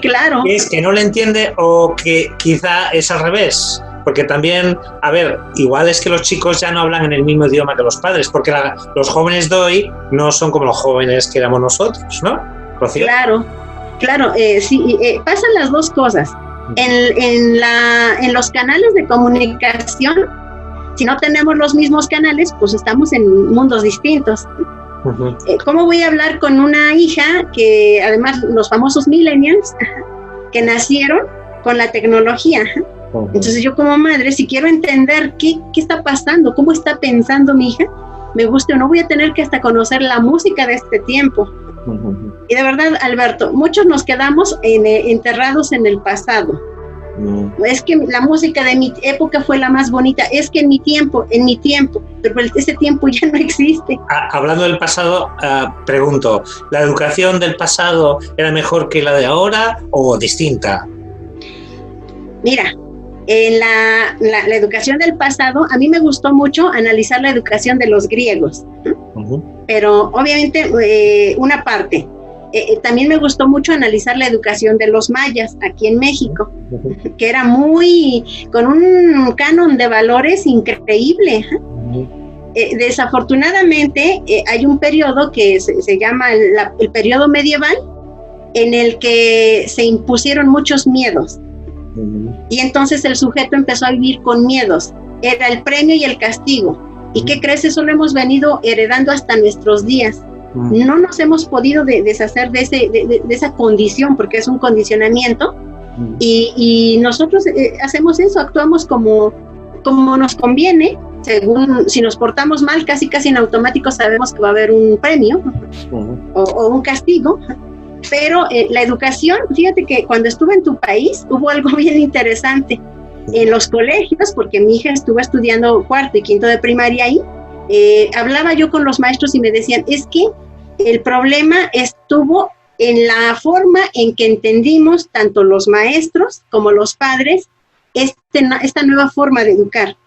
Claro. Es que no le entiende o que quizá es al revés. Porque también, a ver, igual es que los chicos ya no hablan en el mismo idioma que los padres, porque los jóvenes de hoy no son como los jóvenes que éramos nosotros, ¿no, Rocío? Claro, sí, pasan las dos cosas. En los canales de comunicación, si no tenemos los mismos canales, pues estamos en mundos distintos. ¿Cómo voy a hablar con una hija que, además, los famosos millennials, que nacieron con la tecnología? Entonces yo como madre, si quiero entender qué está pasando, cómo está pensando mi hija, me guste o no, voy a tener que hasta conocer la música de este tiempo. Y de verdad, Alberto, muchos nos quedamos enterrados en el pasado. Es que la música de mi época fue la más bonita, es que en mi tiempo, pero ese tiempo ya no existe. Hablando del pasado, pregunto, ¿la educación del pasado era mejor que la de ahora o distinta? Mira, en la educación del pasado, a mí me gustó mucho analizar la educación de los griegos, pero obviamente una parte. También me gustó mucho analizar la educación de los mayas aquí en México, que era con un canon de valores increíble. Desafortunadamente hay un periodo que se llama el periodo medieval, en el que se impusieron muchos miedos. Y entonces el sujeto empezó a vivir con miedos. Era el premio y el castigo. ¿Y qué crees? Eso lo hemos venido heredando hasta nuestros días. no nos hemos podido deshacer de esa condición, porque es un condicionamiento, y nosotros hacemos eso, actuamos como nos conviene, según si nos portamos mal, casi en automático sabemos que va a haber un premio o un castigo. Pero la educación, fíjate que cuando estuve en tu país hubo algo bien interesante en los colegios, porque mi hija estuvo estudiando 4º y 5º de primaria ahí. Hablaba yo con los maestros y me decían, es que el problema estuvo en la forma en que entendimos tanto los maestros como los padres esta nueva forma de educar.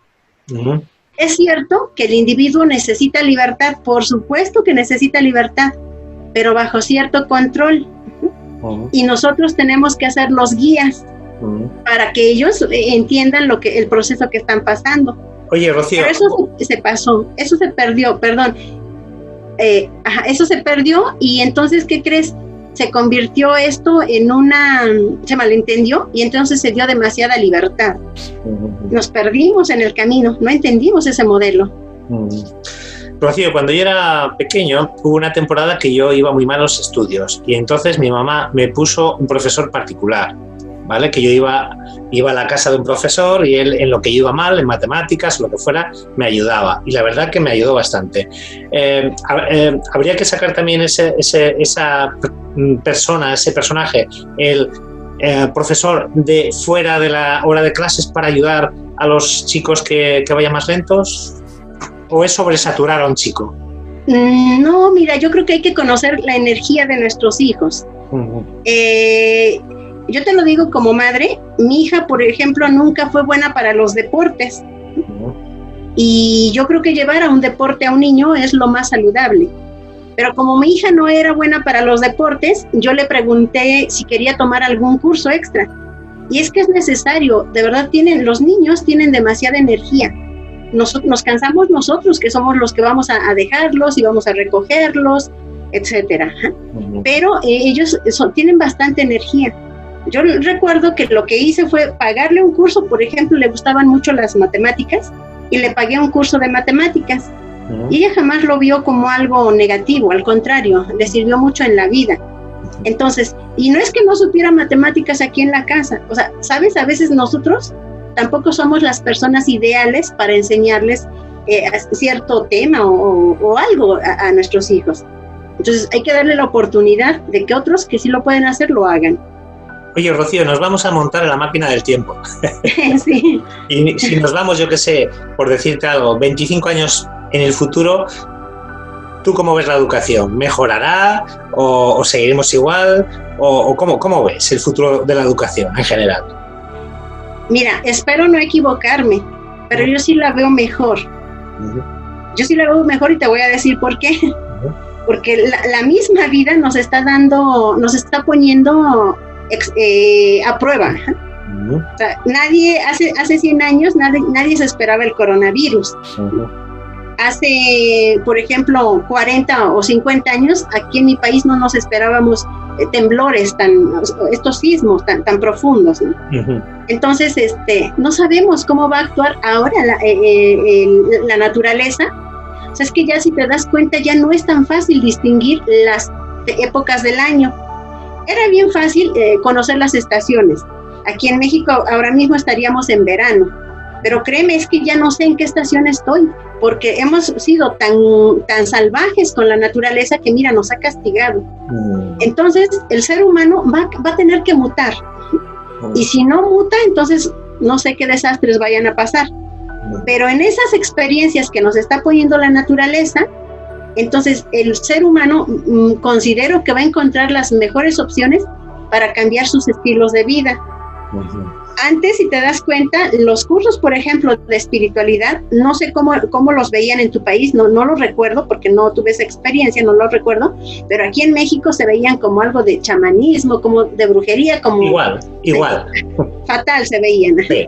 Es cierto que el individuo necesita libertad, por supuesto que necesita libertad, pero bajo cierto control. Y nosotros tenemos que ser los guías para que ellos entiendan el proceso que están pasando. Oye, Rocío. Pero eso se perdió, perdón. Eso se perdió, y entonces, ¿qué crees? Se convirtió esto se malentendió, y entonces se dio demasiada libertad. Nos perdimos en el camino, no entendimos ese modelo. Rocío, cuando yo era pequeño, hubo una temporada que yo iba muy mal a los estudios, y entonces mi mamá me puso un profesor particular, ¿vale? Que yo iba a la casa de un profesor, y él, en lo que yo iba mal, en matemáticas o lo que fuera, me ayudaba, y la verdad que me ayudó bastante. Habría que sacar también esa persona, ese personaje, el profesor de fuera de la hora de clases, para ayudar a los chicos que vayan más lentos. ¿O es sobresaturar a un chico? No, mira, yo creo que hay que conocer la energía de nuestros hijos. Yo te lo digo como madre, mi hija, por ejemplo, nunca fue buena para los deportes. Y yo creo que llevar a un deporte a un niño es lo más saludable. Pero como mi hija no era buena para los deportes, yo le pregunté si quería tomar algún curso extra. Y es que es necesario, de verdad, los niños tienen demasiada energía. Nos cansamos nosotros, que somos los que vamos a dejarlos y vamos a recogerlos, etcétera. Pero ellos tienen bastante energía. Yo recuerdo que lo que hice fue pagarle un curso, por ejemplo, le gustaban mucho las matemáticas, y le pagué un curso de matemáticas. Y ella jamás lo vio como algo negativo, al contrario, le sirvió mucho en la vida. Entonces, y no es que no supiera matemáticas aquí en la casa, o sea, ¿sabes? A veces nosotros tampoco somos las personas ideales para enseñarles cierto tema o algo a nuestros hijos. Entonces hay que darle la oportunidad de que otros que sí lo pueden hacer, lo hagan. Oye, Rocío, nos vamos a montar en la máquina del tiempo. Sí. Y si nos vamos, yo qué sé, por decirte algo, 25 años en el futuro, ¿tú cómo ves la educación? ¿Mejorará o seguiremos igual? ¿O cómo ves el futuro de la educación en general? Mira, espero no equivocarme, pero yo sí la veo mejor. Yo sí la veo mejor, y te voy a decir por qué. Porque la misma vida nos está poniendo a prueba. O sea, nadie, hace 100 años, nadie se esperaba el coronavirus. Hace, por ejemplo, 40 o 50 años, aquí en mi país no nos esperábamos temblores, estos sismos tan profundos, ¿no? Entonces, no sabemos cómo va a actuar ahora la naturaleza. O sea, es que ya, si te das cuenta, ya no es tan fácil distinguir las épocas del año. Era bien fácil conocer las estaciones. Aquí en México ahora mismo estaríamos en verano, pero créeme, es que ya no sé en qué estación estoy, porque hemos sido tan salvajes con la naturaleza que, mira, nos ha castigado. Entonces, el ser humano va a tener que mutar. Y si no muta, entonces no sé qué desastres vayan a pasar. Pero en esas experiencias que nos está poniendo la naturaleza, entonces el ser humano considero que va a encontrar las mejores opciones para cambiar sus estilos de vida. Antes, si te das cuenta, los cursos, por ejemplo, de espiritualidad, no sé cómo los veían en tu país, no los recuerdo porque no tuve esa experiencia, no los recuerdo, pero aquí en México se veían como algo de chamanismo, como de brujería, como... Igual. Fatal se veían. Sí.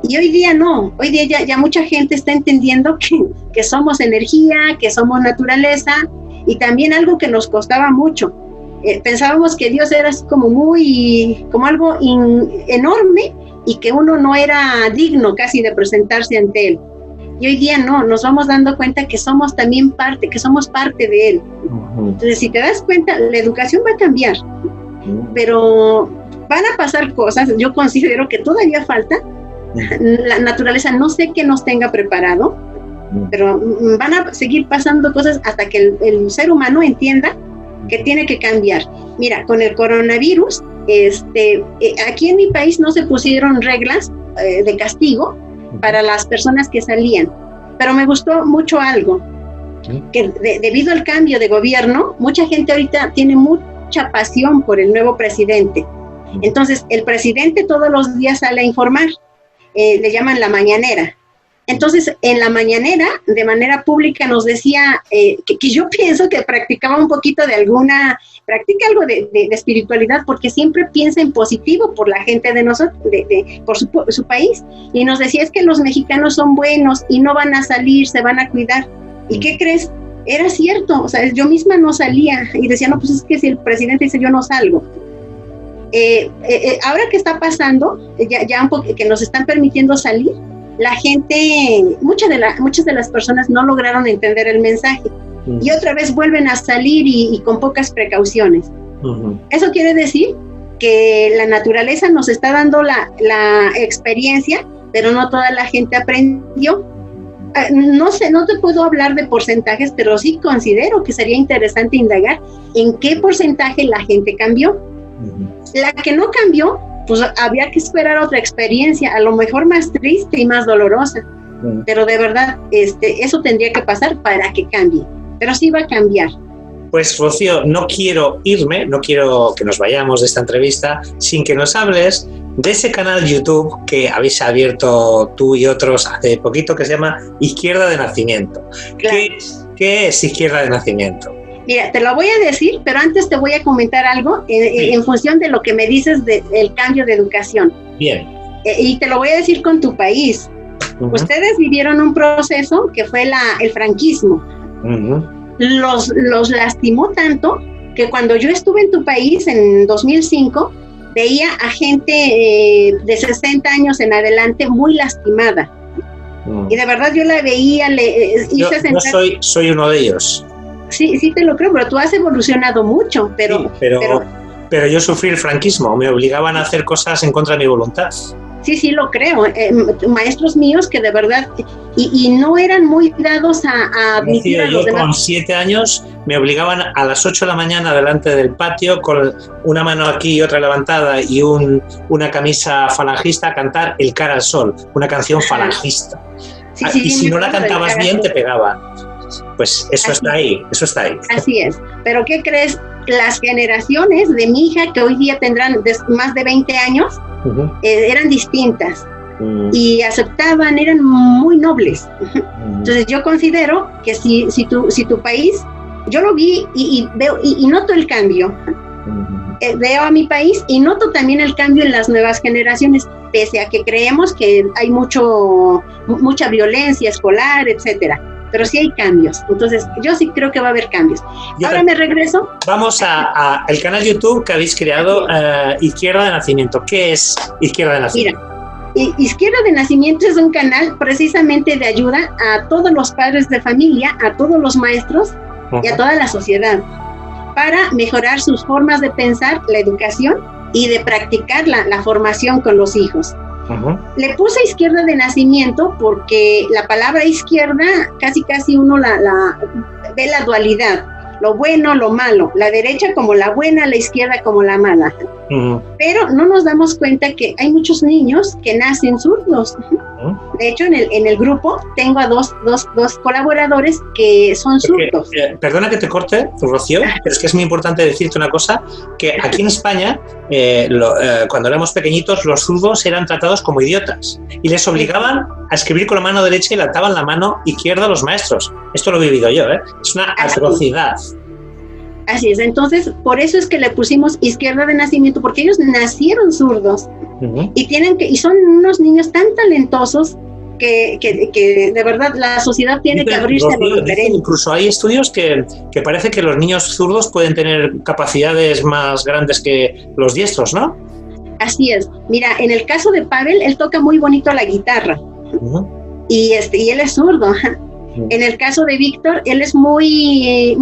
Y hoy día no, hoy día ya mucha gente está entendiendo que somos energía, que somos naturaleza, y también algo que nos costaba mucho. Pensábamos que Dios era así como algo enorme, y que uno no era digno casi de presentarse ante Él. Y hoy día no, nos vamos dando cuenta que somos también parte de Él. Entonces, si te das cuenta, la educación va a cambiar, pero van a pasar cosas. Yo considero que todavía falta. La naturaleza no sé qué nos tenga preparado, pero van a seguir pasando cosas hasta que el ser humano entienda que tiene que cambiar. Mira, con el coronavirus, aquí en mi país no se pusieron reglas de castigo para las personas que salían, pero me gustó mucho algo, que debido al cambio de gobierno, mucha gente ahorita tiene mucha pasión por el nuevo presidente. Entonces, el presidente todos los días sale a informar, le llaman la mañanera. Entonces, en la mañanera, de manera pública, nos decía que yo pienso que practicaba un poquito practica algo de espiritualidad, porque siempre piensa en positivo por la gente de nosotros, por su país. Y nos decía, es que los mexicanos son buenos y no van a salir, se van a cuidar. ¿Y qué crees? Era cierto, o sea, yo misma no salía y decía, no, pues es que si el presidente dice yo no salgo. Ahora que está pasando, ya un poco que nos están permitiendo salir, la gente, muchas de las personas no lograron entender el mensaje y otra vez vuelven a salir y con pocas precauciones. Eso quiere decir que la naturaleza nos está dando la experiencia, pero no toda la gente aprendió. No sé, no te puedo hablar de porcentajes, pero sí considero que sería interesante indagar en qué porcentaje la gente cambió. La que no cambió, pues había que esperar otra experiencia, a lo mejor más triste y más dolorosa, pero de verdad eso tendría que pasar para que cambie, pero sí va a cambiar. Pues Rocío, no quiero irme, no quiero que nos vayamos de esta entrevista sin que nos hables de ese canal YouTube que habéis abierto tú y otros hace poquito, que se llama Izquierda de Nacimiento. Claro. ¿Qué es Izquierda de Nacimiento? Mira, te lo voy a decir, pero antes te voy a comentar algo en función de lo que me dices del cambio de educación. Bien. Y te lo voy a decir con tu país. Ustedes vivieron un proceso que fue el franquismo. Los lastimó tanto que cuando yo estuve en tu país en 2005, veía a gente de 60 años en adelante muy lastimada. Y de verdad yo la veía, yo soy uno de ellos. Sí te lo creo, pero tú has evolucionado mucho, pero yo sufrí el franquismo, me obligaban a hacer cosas en contra de mi voluntad. Sí, lo creo. Maestros míos que de verdad, y no eran muy dados a admitir a los demás. Con 7 años me obligaban a las 8 de la mañana delante del patio con una mano aquí y otra levantada y una camisa falangista a cantar El cara al sol, una canción falangista. Y si no la cantabas bien te pegaban. Pues eso está ahí. Así es. Pero ¿qué crees? Las generaciones de mi hija, que hoy día tendrán más de 20 años, eran distintas y aceptaban, eran muy nobles. Entonces yo considero que si tu país, yo lo vi y veo y noto el cambio. Veo a mi país y noto también el cambio en las nuevas generaciones, pese a que creemos que hay mucha violencia escolar, etcétera. Pero sí hay cambios, entonces yo sí creo que va a haber cambios. Ahora me regreso. Vamos al canal YouTube que habéis creado, Izquierda de Nacimiento. ¿Qué es Izquierda de Nacimiento? Mira, Izquierda de Nacimiento es un canal precisamente de ayuda a todos los padres de familia, a todos los maestros y a toda la sociedad, para mejorar sus formas de pensar, la educación y de practicar la formación con los hijos. Le puse Izquierda de Nacimiento porque la palabra izquierda casi uno ve la dualidad, lo bueno, lo malo, la derecha como la buena, la izquierda como la mala. Pero no nos damos cuenta que hay muchos niños que nacen zurdos. De hecho, en el grupo tengo a dos colaboradores que son zurdos. Perdona que te corte, Rocío, pero es que es muy importante decirte una cosa, que aquí en España, cuando éramos pequeñitos, los zurdos eran tratados como idiotas y les obligaban a escribir con la mano derecha y le ataban la mano izquierda a los maestros. Esto lo he vivido yo, Es una atrocidad. Así es, entonces por eso es que le pusimos Izquierda de Nacimiento, porque ellos nacieron zurdos y son unos niños tan talentosos que de verdad la sociedad tiene que abrirse a lo diferente. Incluso hay estudios que parece que los niños zurdos pueden tener capacidades más grandes que los diestros, ¿no? Así es. Mira, en el caso de Pavel, él toca muy bonito la guitarra y él es zurdo. En el caso de Víctor, él es muy,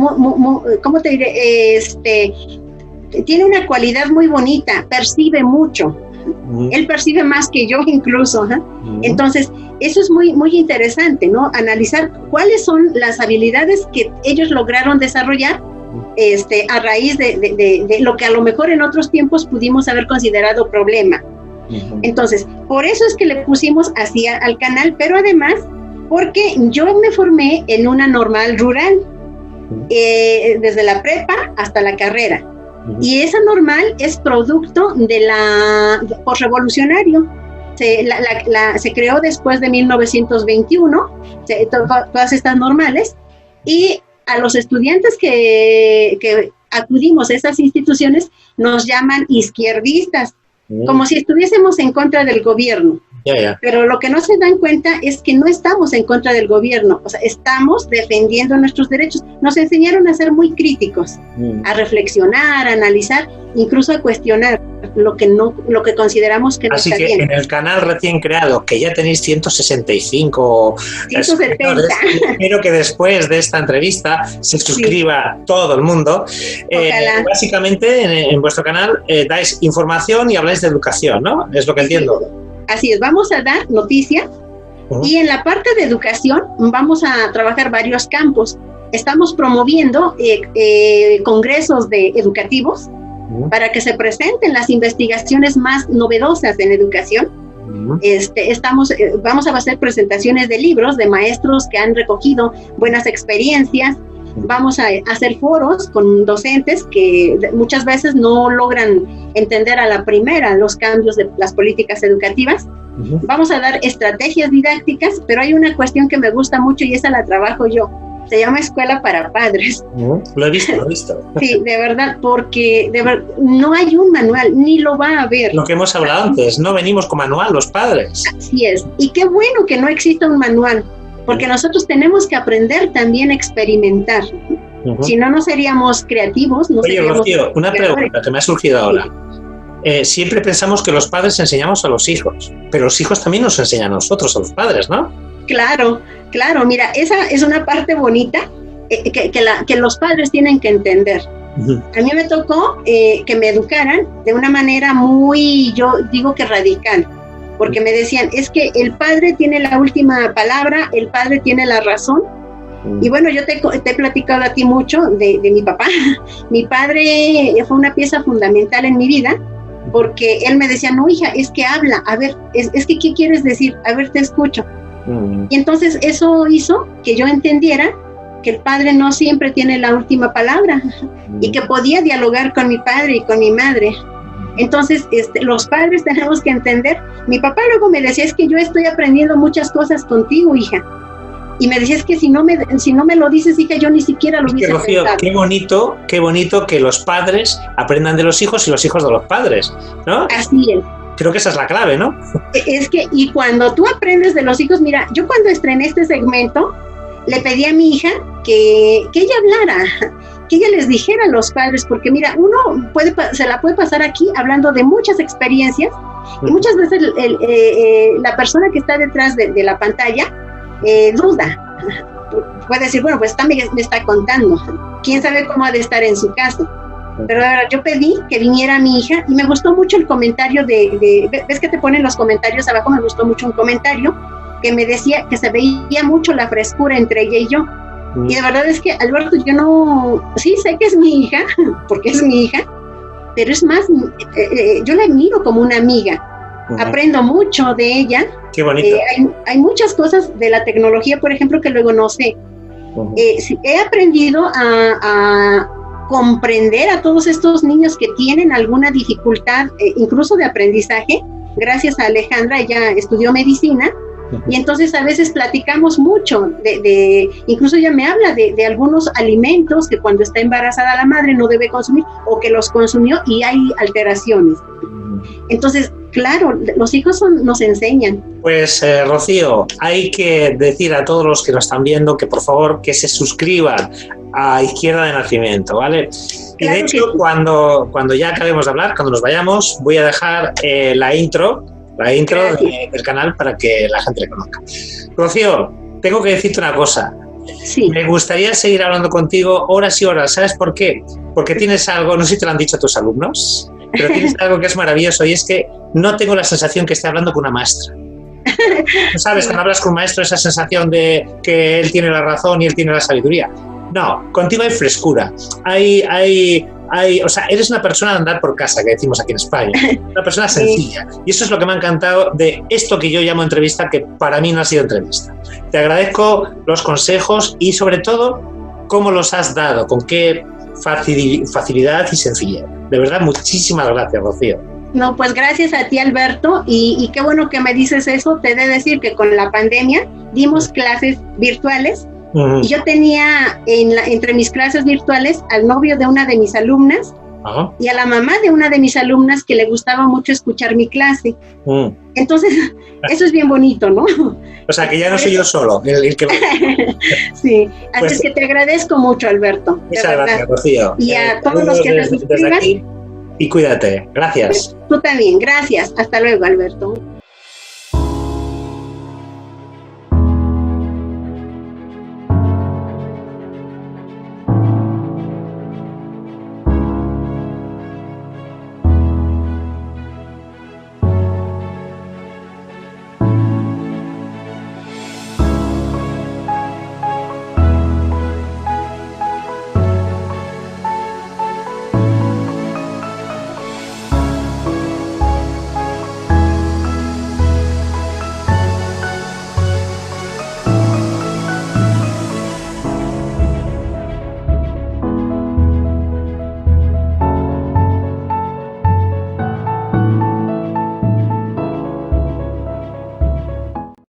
¿cómo te diré? Tiene una cualidad muy bonita, percibe mucho. Él percibe más que yo incluso. Entonces, eso es muy, muy interesante, ¿no? Analizar cuáles son las habilidades que ellos lograron desarrollar a raíz de lo que a lo mejor en otros tiempos pudimos haber considerado problema. Entonces, por eso es que le pusimos así al canal, pero además, porque yo me formé en una normal rural, desde la prepa hasta la carrera. Y esa normal es producto de la postrevolucionario. Se creó después de 1921, todas estas normales, y a los estudiantes que acudimos a esas instituciones nos llaman izquierdistas, como si estuviésemos en contra del gobierno. Pero lo que no se dan cuenta es que no estamos en contra del gobierno, o sea, estamos defendiendo nuestros derechos. Nos enseñaron a ser muy críticos, a reflexionar, a analizar, incluso a cuestionar lo que consideramos que no está bien. Así que en el canal recién creado, que ya tenéis 165 170. Espero que después de esta entrevista se suscriba todo el mundo. Básicamente en vuestro canal dais información y habláis de educación, ¿no? Es lo que entiendo. Así es, vamos a dar noticias y en la parte de educación vamos a trabajar varios campos. Estamos promoviendo congresos educativos para que se presenten las investigaciones más novedosas en educación. Vamos a hacer presentaciones de libros de maestros que han recogido buenas experiencias. Vamos a hacer foros con docentes que muchas veces no logran entender a la primera los cambios de las políticas educativas. Vamos a dar estrategias didácticas, pero hay una cuestión que me gusta mucho y esa la trabajo yo. Se llama Escuela para Padres. Lo he visto. Sí, de verdad, porque no hay un manual, ni lo va a haber. Lo que hemos hablado antes, no venimos con manual los padres. Así es, y qué bueno que no exista un manual, porque nosotros tenemos que aprender también a experimentar. Si no, no seríamos creativos. Oye, Rocío, una pregunta que me ha surgido ahora. Siempre pensamos que los padres enseñamos a los hijos, pero los hijos también nos enseñan a nosotros, a los padres, ¿no? Claro, mira, esa es una parte bonita que los padres tienen que entender. A mí me tocó que me educaran de una manera muy, yo digo que radical, porque me decían, es que el padre tiene la última palabra, el padre tiene la razón. Y bueno, yo te he platicado a ti mucho de mi papá. Mi padre fue una pieza fundamental en mi vida, porque él me decía, no, hija, es que habla, a ver, es que ¿qué quieres decir? A ver, te escucho. Y entonces eso hizo que yo entendiera que el padre no siempre tiene la última palabra y que podía dialogar con mi padre y con mi madre. Entonces, los padres tenemos que entender. Mi papá luego me decía, es que yo estoy aprendiendo muchas cosas contigo, hija. Y me decía, es que si no me lo dices, hija, yo ni siquiera lo hubiese Rocío, pensado. Qué bonito que los padres aprendan de los hijos y los hijos de los padres, ¿no? Así es. Creo que esa es la clave, ¿no? Es que, y cuando tú aprendes de los hijos, mira, yo cuando estrené este segmento, le pedí a mi hija que ella hablara, que ella les dijera a los padres, porque mira, uno se la puede pasar aquí hablando de muchas experiencias, y muchas veces la persona que está detrás de la pantalla duda. Puede decir, bueno, pues también me está contando, quién sabe cómo ha de estar en su casa. Pero ahora yo pedí que viniera mi hija y me gustó mucho el comentario ves que te ponen los comentarios abajo, me gustó mucho un comentario que me decía que se veía mucho la frescura entre ella y yo. Y de verdad es que, Alberto, yo no, sí sé que es mi hija, porque es mi hija, pero es más, yo la admiro como una amiga. Aprendo mucho de ella. Qué bonito. Hay muchas cosas de la tecnología, por ejemplo, que luego no sé. He aprendido a comprender a todos estos niños que tienen alguna dificultad, incluso de aprendizaje. Gracias a Alejandra, ella estudió medicina, y entonces a veces platicamos mucho, incluso ella me habla de algunos alimentos que cuando está embarazada la madre no debe consumir, o que los consumió y hay alteraciones. Entonces, claro, los hijos nos enseñan. Pues Rocío, hay que decir a todos los que nos están viendo que por favor que se suscriban a Izquierda de Nacimiento, ¿vale? Y claro, de hecho, sí. cuando ya acabemos de hablar, cuando nos vayamos, voy a dejar la intro del canal para que la gente le conozca. Rocío, tengo que decirte una cosa. Sí. Me gustaría seguir hablando contigo horas y horas. ¿Sabes por qué? Porque tienes algo, no sé si te lo han dicho tus alumnos, pero tienes algo que es maravilloso y es que no tengo la sensación que esté hablando con una maestra. ¿No sabes? Cuando hablas con un maestro, esa sensación de que él tiene la razón y él tiene la sabiduría. No, contigo hay frescura. O sea, eres una persona de andar por casa, que decimos aquí en España. Una persona sencilla. Y eso es lo que me ha encantado de esto que yo llamo entrevista, que para mí no ha sido entrevista. Te agradezco los consejos y, sobre todo, cómo los has dado, con qué facilidad y sencillez. De verdad, muchísimas gracias, Rocío. No, pues gracias a ti, Alberto, y qué bueno que me dices eso. Te he de decir que con la pandemia dimos clases virtuales. Y yo tenía entre mis clases virtuales al novio de una de mis alumnas y a la mamá de una de mis alumnas que le gustaba mucho escuchar mi clase. Entonces, eso es bien bonito, ¿no? O sea, que ya no soy yo solo el que... Sí, así pues, es que te agradezco mucho, Alberto. Muchas gracias, Rocío. Y a todos los que te suscriban. Y cuídate. Gracias. Tú también, gracias. Hasta luego, Alberto.